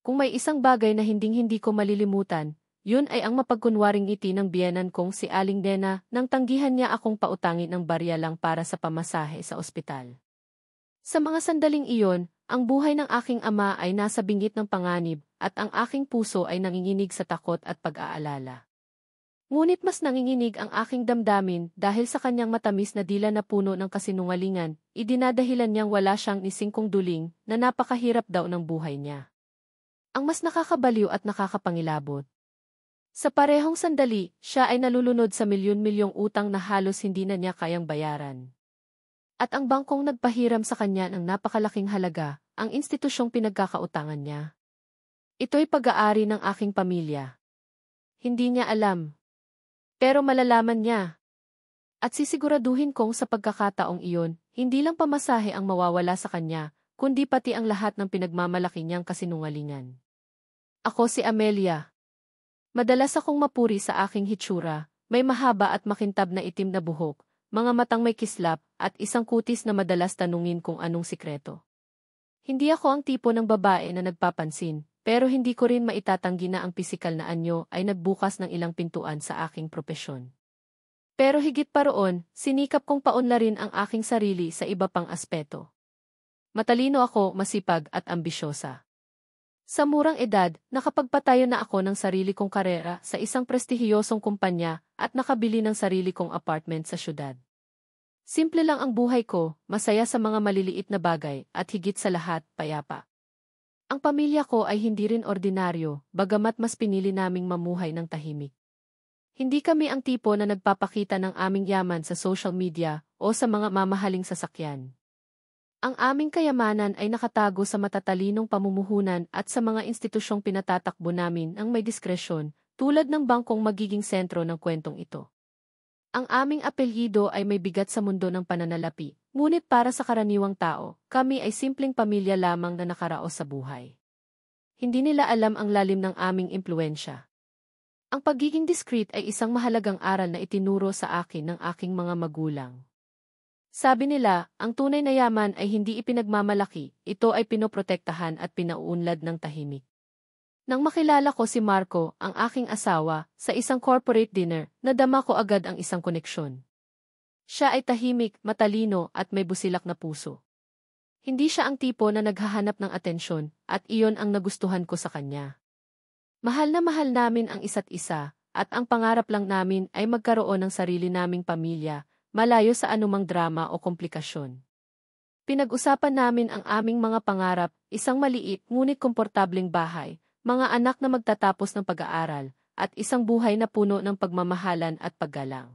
Kung may isang bagay na hinding-hindi ko malilimutan, yun ay ang mapagkunwaring ngiti ng biyenan kong si Aling Nena nang tanggihan niya akong pautangin ng barya lang para sa pamasahe sa ospital. Sa mga sandaling iyon, ang buhay ng aking ama ay nasa binggit ng panganib at ang aking puso ay nanginginig sa takot at pag-aalala. Ngunit mas nanginginig ang aking damdamin dahil sa kanyang matamis na dila na puno ng kasinungalingan, idinadahilan niyang wala siyang nisingkong duling na napakahirap daw ng buhay niya. Ang mas nakakabaliw at nakakapangilabot. Sa parehong sandali, siya ay nalulunod sa milyon-milyong utang na halos hindi na niya kayang bayaran. At ang bangkong nagpahiram sa kanya ng napakalaking halaga, ang institusyong pinagkakautangan niya. Ito'y pag-aari ng aking pamilya. Hindi niya alam. Pero malalaman niya. At sisiguraduhin kong sa pagkakataong iyon, hindi lang pamasahe ang mawawala sa kanya, kundi pati ang lahat ng pinagmamalaki niyang kasinungalingan. Ako si Amelia. Madalas akong mapuri sa aking hitsura, may mahaba at makintab na itim na buhok, mga matang may kislap, at isang kutis na madalas tanungin kung anong sikreto. Hindi ako ang tipo ng babae na nagpapansin, pero hindi ko rin maitatanggi na ang pisikal na anyo ay nagbukas ng ilang pintuan sa aking propesyon. Pero higit pa roon, sinikap kong paunlarin ang aking sarili sa iba pang aspeto. Matalino ako, masipag at ambisyosa. Sa murang edad, nakapagpatayo na ako ng sarili kong karera sa isang prestihiyosong kumpanya at nakabili ng sarili kong apartment sa syudad. Simple lang ang buhay ko, masaya sa mga maliliit na bagay at higit sa lahat, payapa. Ang pamilya ko ay hindi rin ordinaryo, bagamat mas pinili naming mamuhay ng tahimik. Hindi kami ang tipo na nagpapakita ng aming yaman sa social media o sa mga mamahaling sasakyan. Ang aming kayamanan ay nakatago sa matatalinong pamumuhunan at sa mga institusyong pinatatakbo namin ang may diskresyon, tulad ng bangkong magiging sentro ng kwentong ito. Ang aming apelyido ay may bigat sa mundo ng pananalapi, ngunit para sa karaniwang tao, kami ay simpleng pamilya lamang na nakaraos sa buhay. Hindi nila alam ang lalim ng aming impluwensya. Ang pagiging discreet ay isang mahalagang aral na itinuro sa akin ng aking mga magulang. Sabi nila, ang tunay na yaman ay hindi ipinagmamalaki, ito ay pinoprotektahan at pinauunlad ng tahimik. Nang makilala ko si Marco, ang aking asawa, sa isang corporate dinner, nadama ko agad ang isang koneksyon. Siya ay tahimik, matalino at may busilak na puso. Hindi siya ang tipo na naghahanap ng atensyon, at iyon ang nagustuhan ko sa kanya. Mahal na mahal namin ang isa't isa, at ang pangarap lang namin ay magkaroon ng sarili naming pamilya, malayo sa anumang drama o komplikasyon. Pinag-usapan namin ang aming mga pangarap, isang maliit ngunit komportableng bahay, mga anak na magtatapos ng pag-aaral, at isang buhay na puno ng pagmamahalan at paggalang.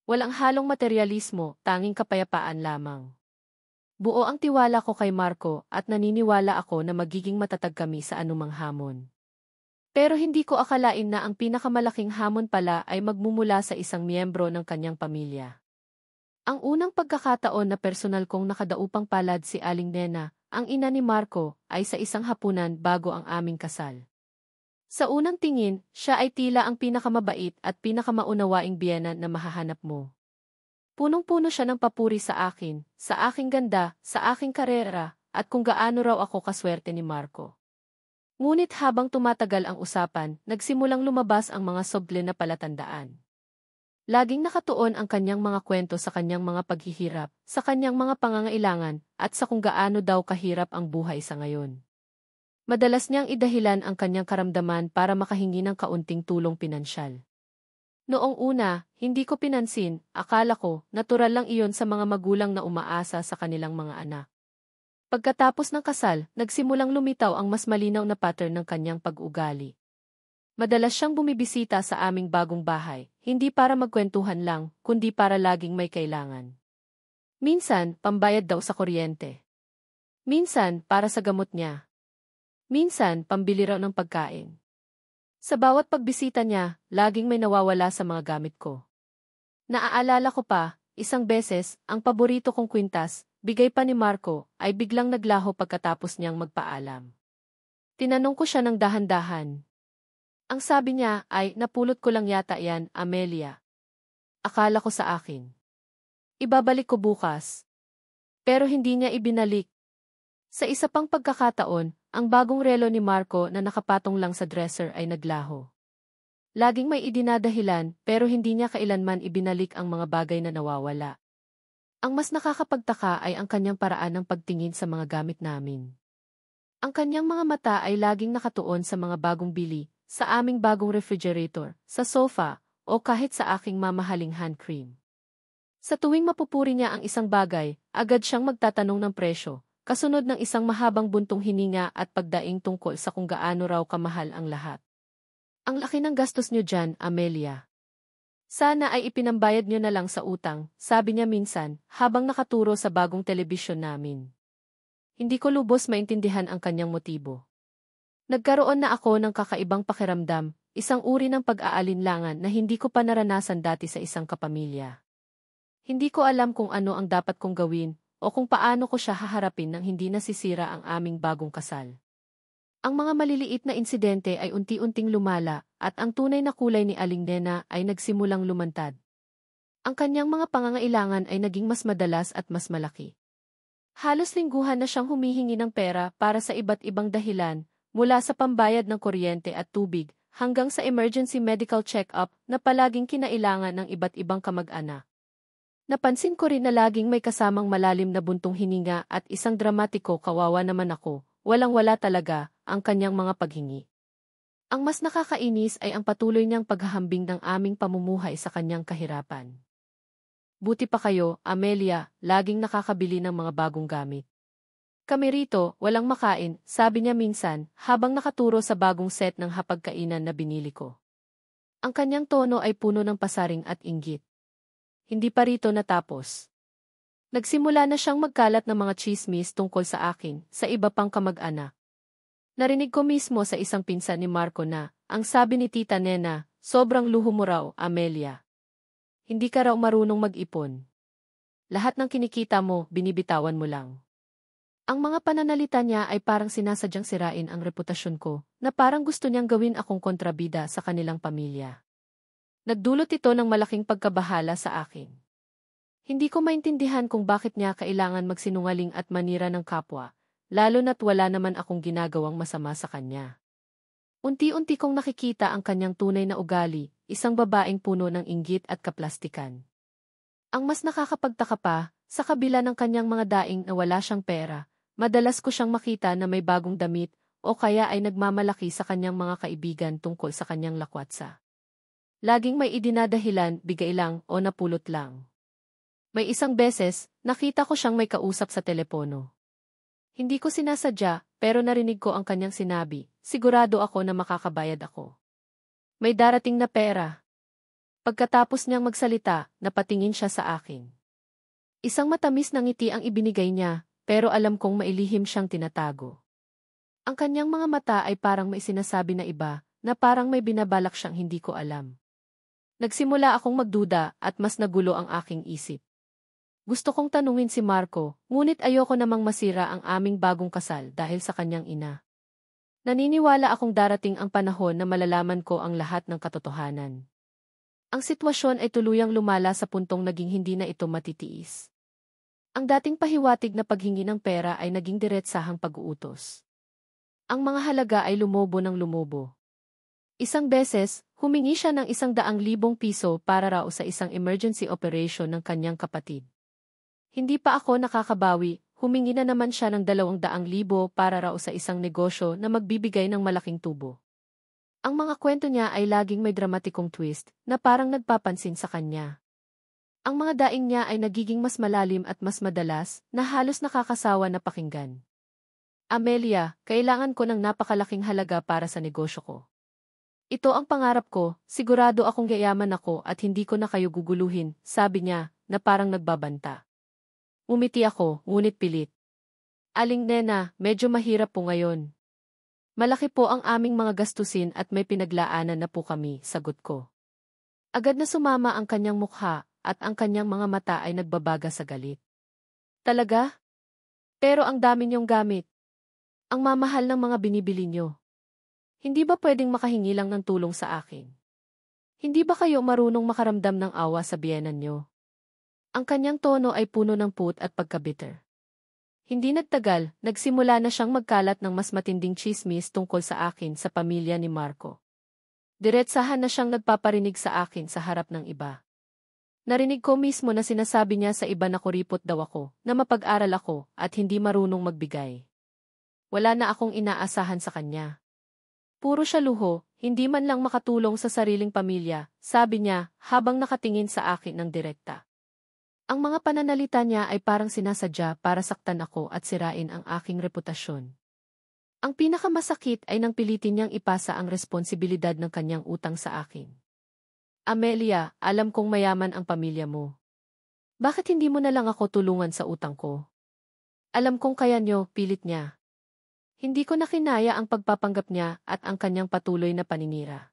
Walang halong materyalismo, tanging kapayapaan lamang. Buo ang tiwala ko kay Marco at naniniwala ako na magiging matatag kami sa anumang hamon. Pero hindi ko akalain na ang pinakamalaking hamon pala ay magmumula sa isang miyembro ng kanyang pamilya. Ang unang pagkakataon na personal kong nakadaupang palad si Aling Nena, ang ina ni Marco, ay sa isang hapunan bago ang aming kasal. Sa unang tingin, siya ay tila ang pinakamabait at pinakamaunawaing biyena na mahahanap mo. Punong-puno siya ng papuri sa akin, sa aking ganda, sa aking karera, at kung gaano raw ako kaswerte ni Marco. Ngunit habang tumatagal ang usapan, nagsimulang lumabas ang mga soble na palatandaan. Laging nakatuon ang kanyang mga kwento sa kanyang mga paghihirap, sa kanyang mga pangangailangan, at sa kung gaano daw kahirap ang buhay sa ngayon. Madalas niyang idahilan ang kanyang karamdaman para makahingi ng kaunting tulong pinansyal. Noong una, hindi ko pinansin, akala ko, natural lang iyon sa mga magulang na umaasa sa kanilang mga anak. Pagkatapos ng kasal, nagsimulang lumitaw ang mas malinaw na pattern ng kanyang pag-ugali. Madalas siyang bumibisita sa aming bagong bahay, hindi para magkwentuhan lang, kundi para laging may kailangan. Minsan, pambayad daw sa kuryente. Minsan, para sa gamot niya. Minsan, pambili raw ng pagkain. Sa bawat pagbisita niya, laging may nawawala sa mga gamit ko. Naaalala ko pa, isang beses, ang paborito kong kwintas, bigay pa ni Marco, ay biglang naglaho pagkatapos niyang magpaalam. Tinanong ko siya ng dahan-dahan. Ang sabi niya ay, napulot ko lang yata yan, Amelia. Akala ko sa akin. Ibabalik ko bukas. Pero hindi niya ibinalik. Sa isa pang pagkakataon, ang bagong relo ni Marco na nakapatong lang sa dresser ay naglaho. Laging may idinadahilan pero hindi niya kailanman ibinalik ang mga bagay na nawawala. Ang mas nakakapagtaka ay ang kanyang paraan ng pagtingin sa mga gamit namin. Ang kanyang mga mata ay laging nakatuon sa mga bagong bili, sa aming bagong refrigerator, sa sofa, o kahit sa aking mamahaling hand cream. Sa tuwing mapupuri niya ang isang bagay, agad siyang magtatanong ng presyo, kasunod ng isang mahabang buntong hininga at pagdaing tungkol sa kung gaano raw kamahal ang lahat. Ang laki ng gastos niyo dyan, Amelia. Sana ay ipinambayad niyo na lang sa utang, sabi niya minsan, habang nakaturo sa bagong telebisyon namin. Hindi ko lubos maintindihan ang kanyang motibo. Nagkaroon na ako ng kakaibang pakiramdam, isang uri ng pag-aalinlangan na hindi ko pa naranasan dati sa isang kapamilya. Hindi ko alam kung ano ang dapat kong gawin, o kung paano ko siya haharapin nang hindi nasisira ang aming bagong kasal. Ang mga maliliit na insidente ay unti-unting lumala, at ang tunay na kulay ni Aling Nena ay nagsimulang lumantad. Ang kanyang mga pangangailangan ay naging mas madalas at mas malaki. Halos lingguhan na siyang humihingi ng pera para sa iba't ibang dahilan, mula sa pambayad ng kuryente at tubig, hanggang sa emergency medical check-up na palaging kinailangan ng iba't ibang kamag-anak. Napansin ko rin na laging may kasamang malalim na buntong hininga at isang dramatiko kawawa naman ako, walang-wala talaga, ang kanyang mga paghingi. Ang mas nakakainis ay ang patuloy niyang paghahambing ng aming pamumuhay sa kanyang kahirapan. Buti pa kayo, Amelia, laging nakakabili ng mga bagong gamit. Kami rito, walang makain, sabi niya minsan, habang nakaturo sa bagong set ng hapagkainan na binili ko. Ang kanyang tono ay puno ng pasaring at inggit. Hindi pa rito natapos. Nagsimula na siyang magkalat ng mga tsismis tungkol sa akin, sa iba pang kamag-anak. Narinig ko mismo sa isang pinsan ni Marco na, ang sabi ni Tita Nena, sobrang luho mo raw, Amelia. Hindi ka raw marunong mag-ipon. Lahat ng kinikita mo, binibitawan mo lang. Ang mga pananalita niya ay parang sinasadyang sirain ang reputasyon ko, na parang gusto niyang gawin akong kontrabida sa kanilang pamilya. Nagdulot ito ng malaking pagkabahala sa akin. Hindi ko maintindihan kung bakit niya kailangan magsinungaling at manira ng kapwa, lalo na't wala naman akong ginagawang masama sa kanya. Unti-unti kong nakikita ang kanyang tunay na ugali, isang babaeng puno ng inggit at kaplastikan. Ang mas nakakapagtaka pa, sa kabila ng kanyang mga daing na wala siyang pera, madalas ko siyang makita na may bagong damit o kaya ay nagmamalaki sa kanyang mga kaibigan tungkol sa kanyang lakwatsa. Laging may idinadahilan, bigay lang o napulot lang. May isang beses, nakita ko siyang may kausap sa telepono. Hindi ko sinasadya, pero narinig ko ang kanyang sinabi, sigurado ako na makakabayad ako. May darating na pera. Pagkatapos niyang magsalita, napatingin siya sa akin. Isang matamis na ngiti ang ibinigay niya, pero alam kong mailihim siyang tinatago. Ang kanyang mga mata ay parang may sinasabi na iba, na parang may binabalak siyang hindi ko alam. Nagsimula akong magduda at mas nagulo ang aking isip. Gusto kong tanungin si Marco, ngunit ayoko namang masira ang aming bagong kasal dahil sa kanyang ina. Naniniwala akong darating ang panahon na malalaman ko ang lahat ng katotohanan. Ang sitwasyon ay tuluyang lumala sa puntong naging hindi na ito matitiis. Ang dating pahiwatig na paghingi ng pera ay naging diretsahang pag-uutos. Ang mga halaga ay lumobo ng lumobo. Isang beses, humingi siya ng 100,000 piso para raw sa isang emergency operation ng kanyang kapatid. Hindi pa ako nakakabawi, humingi na naman siya ng 200,000 para raw sa isang negosyo na magbibigay ng malaking tubo. Ang mga kwento niya ay laging may dramatikong twist na parang nagpapansin sa kanya. Ang mga daing niya ay nagiging mas malalim at mas madalas na halos nakakasawa na pakinggan. Amelia, kailangan ko ng napakalaking halaga para sa negosyo ko. Ito ang pangarap ko, sigurado akong yayaman ako at hindi ko na kayo guguluhin, sabi niya, na parang nagbabanta. Umiti ako, ngunit pilit. Aling Nena, medyo mahirap po ngayon. Malaki po ang aming mga gastusin at may pinaglaanan na po kami, sagot ko. Agad na sumama ang kanyang mukha at ang kanyang mga mata ay nagbabaga sa galit. Talaga? Pero ang dami niyong gamit. Ang mamahal ng mga binibili niyo. Hindi ba pwedeng makahingi lang ng tulong sa akin? Hindi ba kayo marunong makaramdam ng awa sa biyenan niyo? Ang kanyang tono ay puno ng put at pagkabitter. Hindi nagtagal, nagsimula na siyang magkalat ng mas matinding tsismis tungkol sa akin sa pamilya ni Marco. Diretsahan na siyang nagpaparinig sa akin sa harap ng iba. Narinig ko mismo na sinasabi niya sa iba na kuripot daw ako, na mapag-aral ako, at hindi marunong magbigay. Wala na akong inaasahan sa kanya. Puro siya luho, hindi man lang makatulong sa sariling pamilya, sabi niya, habang nakatingin sa akin ng direkta. Ang mga pananalita niya ay parang sinasadya para saktan ako at sirain ang aking reputasyon. Ang pinakamasakit ay nang pilitin niyang ipasa ang responsibilidad ng kanyang utang sa akin. Amelia, alam kong mayaman ang pamilya mo. Bakit hindi mo na lang ako tulungan sa utang ko? Alam kong kaya niyo, pilit niya. Hindi ko nakinaya ang pagpapanggap niya at ang kanyang patuloy na paninira.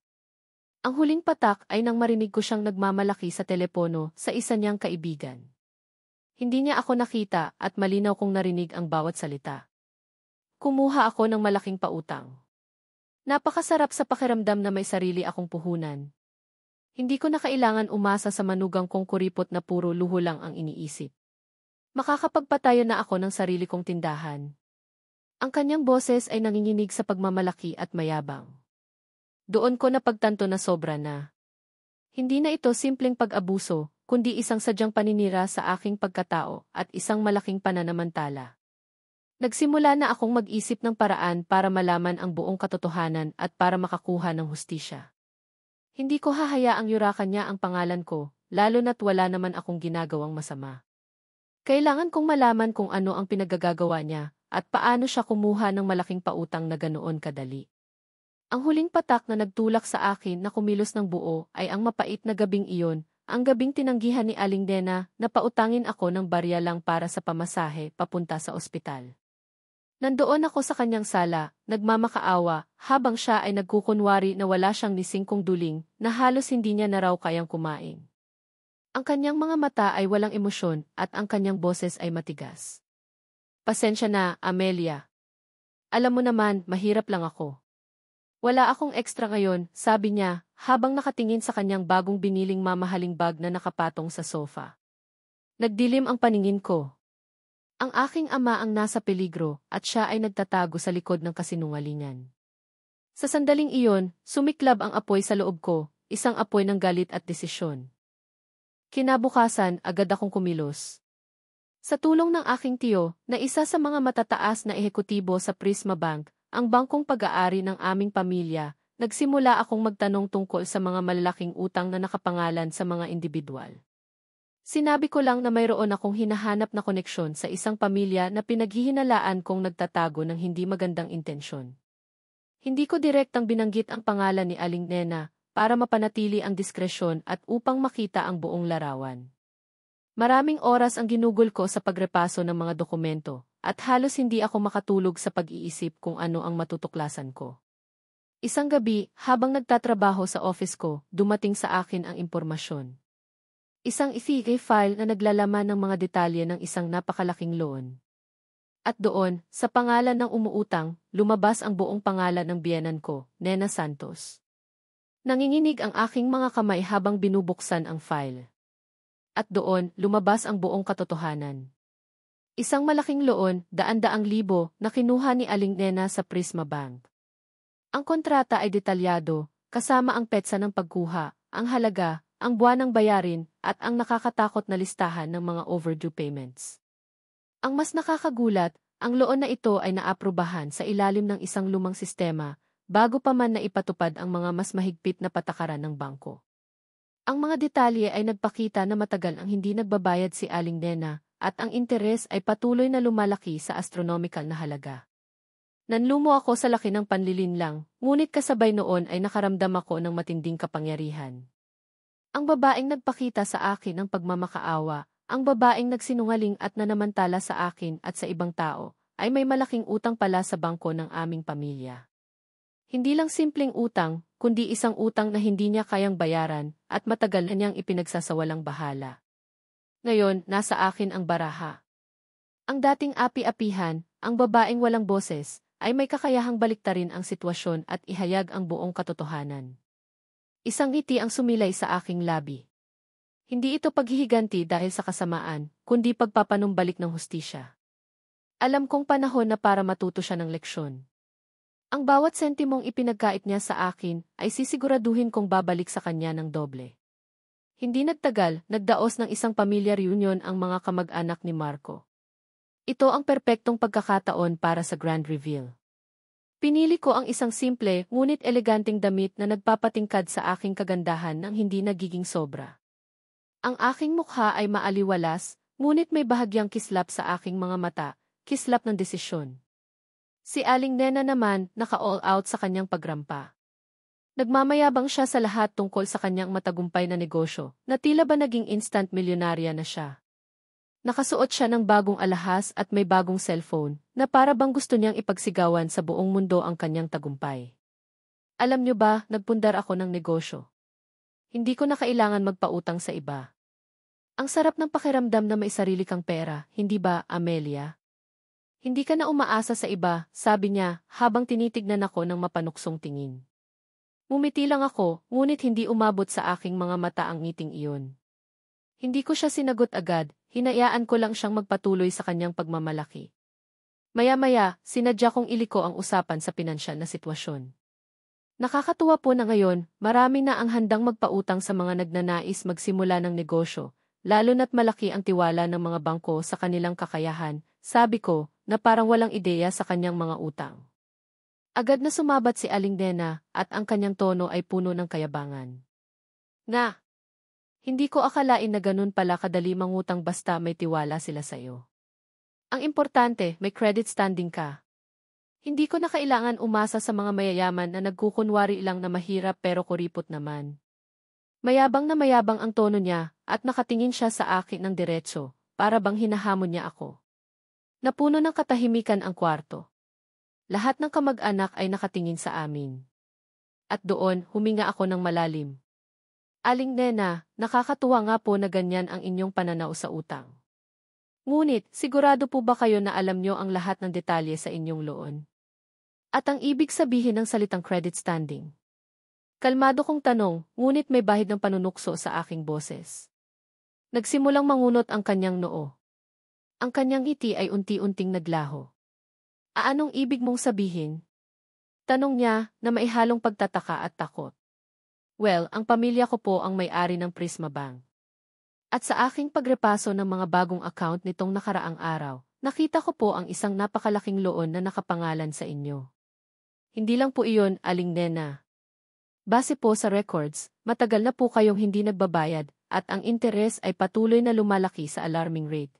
Ang huling patak ay nang marinig ko siyang nagmamalaki sa telepono sa isa niyang kaibigan. Hindi niya ako nakita at malinaw kong narinig ang bawat salita. Kumuha ako ng malaking pautang. Napakasarap sa pakiramdam na may sarili akong puhunan. Hindi ko na kailangan umasa sa manugang kong kuripot na puro luho lang ang iniisip. Makakapagpatayo na ako ng sarili kong tindahan. Ang kanyang boses ay nanginginig sa pagmamalaki at mayabang. Doon ko napagtanto na sobra na. Hindi na ito simpleng pag-abuso, kundi isang sadyang paninira sa aking pagkatao at isang malaking pananamantala. Nagsimula na akong mag-isip ng paraan para malaman ang buong katotohanan at para makakuha ng hustisya. Hindi ko hahayaang yurakan niya ang pangalan ko, lalo na't wala naman akong ginagawang masama. Kailangan kong malaman kung ano ang pinagagagawa niya at paano siya kumuha ng malaking pautang na ganoon kadali. Ang huling patak na nagtulak sa akin na kumilos ng buo ay ang mapait na gabing iyon, ang gabing tinanggihan ni Aling Nena na pautangin ako ng barya lang para sa pamasahe papunta sa ospital. Nandoon ako sa kanyang sala, nagmamakaawa, habang siya ay nagkukunwari na wala siyang nisingkong duling na halos hindi niya na raw kayang kumain. Ang kanyang mga mata ay walang emosyon at ang kanyang boses ay matigas. Pasensya na, Amelia. Alam mo naman, mahirap lang ako. Wala akong ekstra ngayon, sabi niya, habang nakatingin sa kanyang bagong biniling mamahaling bag na nakapatong sa sofa. Nagdilim ang paningin ko. Ang aking ama ang nasa peligro at siya ay nagtatago sa likod ng kasinungalingan. Sa sandaling iyon, sumiklab ang apoy sa loob ko, isang apoy ng galit at desisyon. Kinabukasan, agad akong kumilos. Sa tulong ng aking tiyo, na isa sa mga matataas na ehekutibo sa Prisma Bank, ang bangkong pag-aari ng aming pamilya, nagsimula akong magtanong tungkol sa mga malalaking utang na nakapangalan sa mga individual. Sinabi ko lang na mayroon akong hinahanap na koneksyon sa isang pamilya na pinaghihinalaan kong nagtatago ng hindi magandang intensyon. Hindi ko direktang binanggit ang pangalan ni Aling Nena para mapanatili ang diskresyon at upang makita ang buong larawan. Maraming oras ang ginugol ko sa pagrepaso ng mga dokumento, at halos hindi ako makatulog sa pag-iisip kung ano ang matutuklasan ko. Isang gabi, habang nagtatrabaho sa office ko, dumating sa akin ang impormasyon. Isang file na naglalaman ng mga detalye ng isang napakalaking loan. At doon, sa pangalan ng umuutang, lumabas ang buong pangalan ng biyenan ko, Nena Santos. Nanginginig ang aking mga kamay habang binubuksan ang file. At doon, lumabas ang buong katotohanan. Isang malaking loon, daan-daang libo, na kinuha ni Aling Nena sa Prisma Bank. Ang kontrata ay detalyado, kasama ang petsa ng pagkuha, ang halaga, ang buwanang bayarin, at ang nakakatakot na listahan ng mga overdue payments. Ang mas nakakagulat, ang loon na ito ay naaprubahan sa ilalim ng isang lumang sistema, bago pa man na ipatupad ang mga mas mahigpit na patakaran ng bangko. Ang mga detalye ay nagpakita na matagal ang hindi nagbabayad si Aling Nena, at ang interes ay patuloy na lumalaki sa astronomical na halaga. Nanlumo ako sa laki ng panlilinlang, ngunit kasabay noon ay nakaramdam ako ng matinding kapangyarihan. Ang babaeng nagpakita sa akin ng pagmamakaawa, ang babaeng nagsinungaling at nanamantala sa akin at sa ibang tao, ay may malaking utang pala sa bangko ng aming pamilya. Hindi lang simpleng utang, kundi isang utang na hindi niya kayang bayaran at matagal na niyang ipinagsasawalang bahala. Ngayon, nasa akin ang baraha. Ang dating api-apihan, ang babaeng walang boses, ay may kakayahang baliktarin ang sitwasyon at ihayag ang buong katotohanan. Isang ngiti ang sumilay sa aking labi. Hindi ito paghihiganti dahil sa kasamaan, kundi pagpapanumbalik ng hustisya. Alam kong panahon na para matuto siya ng leksyon. Ang bawat sentimong ipinagkait niya sa akin ay sisiguraduhin kong babalik sa kanya ng doble. Hindi nagtagal, nagdaos ng isang pamilya reunion ang mga kamag-anak ni Marco. Ito ang perpektong pagkakataon para sa grand reveal. Pinili ko ang isang simple, ngunit eleganteng damit na nagpapatingkad sa aking kagandahan nang hindi nagiging sobra. Ang aking mukha ay maaliwalas, ngunit may bahagyang kislap sa aking mga mata, kislap ng desisyon. Si Aling Nena naman, naka-all out sa kanyang pagrampa. Nagmamayabang siya sa lahat tungkol sa kanyang matagumpay na negosyo, na tila ba naging instant milyonarya na siya. Nakasuot siya ng bagong alahas at may bagong cellphone, na para bang gusto niyang ipagsigawan sa buong mundo ang kanyang tagumpay. Alam niyo ba, nagpundar ako ng negosyo. Hindi ko na kailangan magpautang sa iba. Ang sarap ng pakiramdam na may sarili kang pera, hindi ba, Amelia? Hindi ka na umaasa sa iba, sabi niya, habang tinitignan ako ng mapanuksong tingin. Mumiti lang ako, ngunit hindi umabot sa aking mga mata ang ngiting iyon. Hindi ko siya sinagot agad, hinayaan ko lang siyang magpatuloy sa kanyang pagmamalaki. Maya-maya, sinadya kong iliko ang usapan sa pinansyal na sitwasyon. Nakakatuwa po na ngayon, marami na ang handang magpautang sa mga nagnanais magsimula ng negosyo, lalo na't malaki ang tiwala ng mga bangko sa kanilang kakayahan, sabi ko, na parang walang ideya sa kanyang mga utang. Agad na sumabat si Aling Nena, at ang kanyang tono ay puno ng kayabangan. Na, hindi ko akalain na ganun pala kadali mangutang basta may tiwala sila sa'yo. Ang importante, may credit standing ka. Hindi ko na kailangan umasa sa mga mayayaman na nagkukunwari lang na mahirap pero kuripot naman. Mayabang na mayabang ang tono niya, at nakatingin siya sa akin ng diretso, para bang hinahamon niya ako. Napuno ng katahimikan ang kwarto. Lahat ng kamag-anak ay nakatingin sa amin. At doon, huminga ako ng malalim. Aling Nena, nakakatuwa nga po na ganyan ang inyong pananaw sa utang. Ngunit, sigurado po ba kayo na alam nyo ang lahat ng detalye sa inyong loan? At ang ibig sabihin ng salitang credit standing? Kalmado kong tanong, ngunit may bahid ng panunukso sa aking boses. Nagsimulang mangunot ang kanyang noo. Ang kanyang ngiti ay unti-unting naglaho. Anong ibig mong sabihin? Tanong niya na maihalong pagtataka at takot. Well, ang pamilya ko po ang may-ari ng Prisma Bank. At sa aking pagrepaso ng mga bagong account nitong nakaraang araw, nakita ko po ang isang napakalaking loan na nakapangalan sa inyo. Hindi lang po iyon, Aling Nena. Base po sa records, matagal na po kayong hindi nagbabayad, at ang interes ay patuloy na lumalaki sa alarming rate.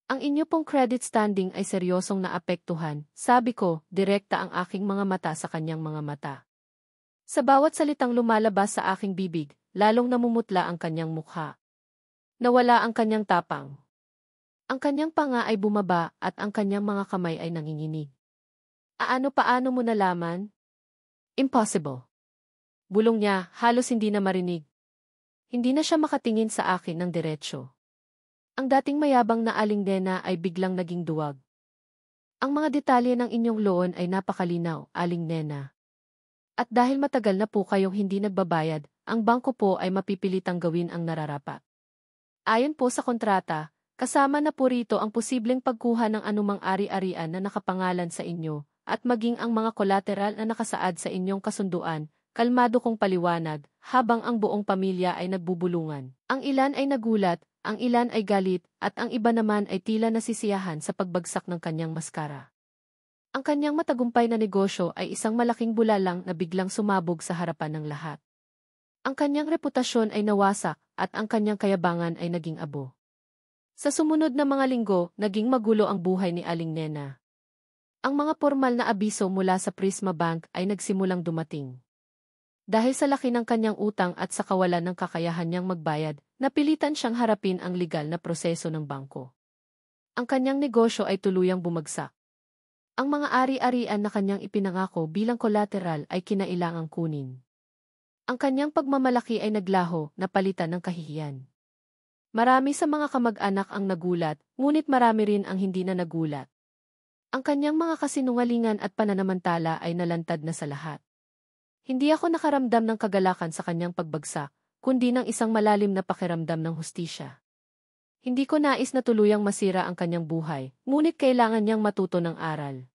Ang inyo pong credit standing ay seryosong naapektuhan, sabi ko, direkta ang aking mga mata sa kanyang mga mata. Sa bawat salitang lumalabas sa aking bibig, lalong namumutla ang kanyang mukha. Nawala ang kanyang tapang. Ang kanyang panga ay bumaba at ang kanyang mga kamay ay nanginginig. Paano mo nalaman? Impossible. Bulong niya, halos hindi na marinig. Hindi na siya makatingin sa akin ng diretsyo. Ang dating mayabang na Aling Nena ay biglang naging duwag. Ang mga detalye ng inyong loan ay napakalinaw, Aling Nena. At dahil matagal na po kayong hindi nagbabayad, ang bangko po ay mapipilitang gawin ang nararapat. Ayon po sa kontrata, kasama na po rito ang posibleng pagkuha ng anumang ari-arian na nakapangalan sa inyo, at maging ang mga collateral na nakasaad sa inyong kasunduan, kalmado kong paliwanag, habang ang buong pamilya ay nagbubulungan. Ang ilan ay nagulat, ang ilan ay galit, at ang iba naman ay tila nasisiyahan sa pagbagsak ng kanyang maskara. Ang kanyang matagumpay na negosyo ay isang malaking bulalang na biglang sumabog sa harapan ng lahat. Ang kanyang reputasyon ay nawasak, at ang kanyang kayabangan ay naging abo. Sa sumunod na mga linggo, naging magulo ang buhay ni Aling Nena. Ang mga formal na abiso mula sa Prisma Bank ay nagsimulang dumating. Dahil sa laki ng kanyang utang at sa kawalan ng kakayahan niyang magbayad, napilitan siyang harapin ang legal na proseso ng bangko. Ang kanyang negosyo ay tuluyang bumagsak. Ang mga ari-arian na kanyang ipinangako bilang collateral ay kinailangang kunin. Ang kanyang pagmamalaki ay naglaho, napalitan ng kahihiyan. Marami sa mga kamag-anak ang nagulat, ngunit marami rin ang hindi na nagulat. Ang kanyang mga kasinungalingan at pananamantala ay nalantad na sa lahat. Hindi ako nakaramdam ng kagalakan sa kanyang pagbagsak, kundi ng isang malalim na pakiramdam ng hustisya. Hindi ko nais na tuluyang masira ang kanyang buhay, ngunit kailangan niyang matuto ng aral.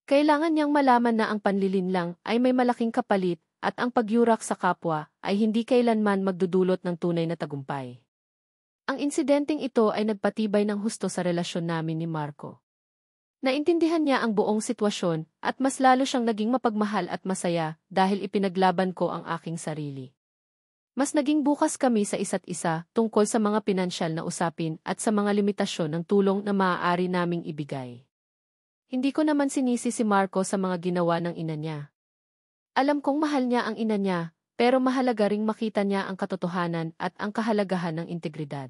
Kailangan niyang malaman na ang panlilinlang ay may malaking kapalit at ang pagyurak sa kapwa ay hindi kailanman magdudulot ng tunay na tagumpay. Ang insidenteng ito ay nagpatibay ng husto sa relasyon namin ni Marco. Naintindihan niya ang buong sitwasyon at mas lalo siyang naging mapagmahal at masaya dahil ipinaglaban ko ang aking sarili. Mas naging bukas kami sa isa't isa tungkol sa mga pinansyal na usapin at sa mga limitasyon ng tulong na maaari naming ibigay. Hindi ko naman sinisi si Marco sa mga ginawa ng ina niya. Alam kong mahal niya ang ina niya, pero mahalaga ring makita niya ang katotohanan at ang kahalagahan ng integridad.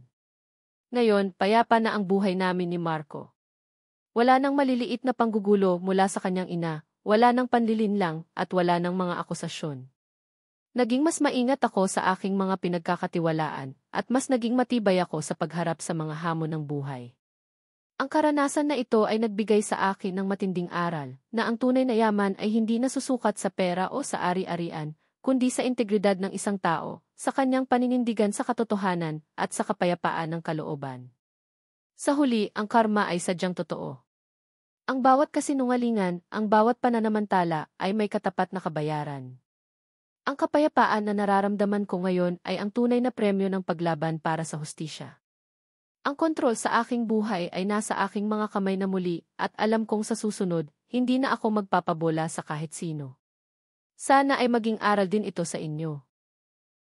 Ngayon, payapa na ang buhay namin ni Marco. Wala nang maliliit na panggugulo mula sa kanyang ina, wala nang panlilinlang at wala nang mga akusasyon. Naging mas maingat ako sa aking mga pinagkakatiwalaan at mas naging matibay ako sa pagharap sa mga hamon ng buhay. Ang karanasan na ito ay nagbigay sa akin ng matinding aral na ang tunay na yaman ay hindi nasusukat sa pera o sa ari-arian, kundi sa integridad ng isang tao, sa kanyang paninindigan sa katotohanan at sa kapayapaan ng kalooban. Sa huli, ang karma ay sadyang totoo. Ang bawat kasinungalingan, ang bawat pananamantala ay may katapat na kabayaran. Ang kapayapaan na nararamdaman ko ngayon ay ang tunay na premyo ng paglaban para sa hustisya. Ang kontrol sa aking buhay ay nasa aking mga kamay na muli at alam kong sa susunod, hindi na ako magpapabola sa kahit sino. Sana ay maging aral din ito sa inyo.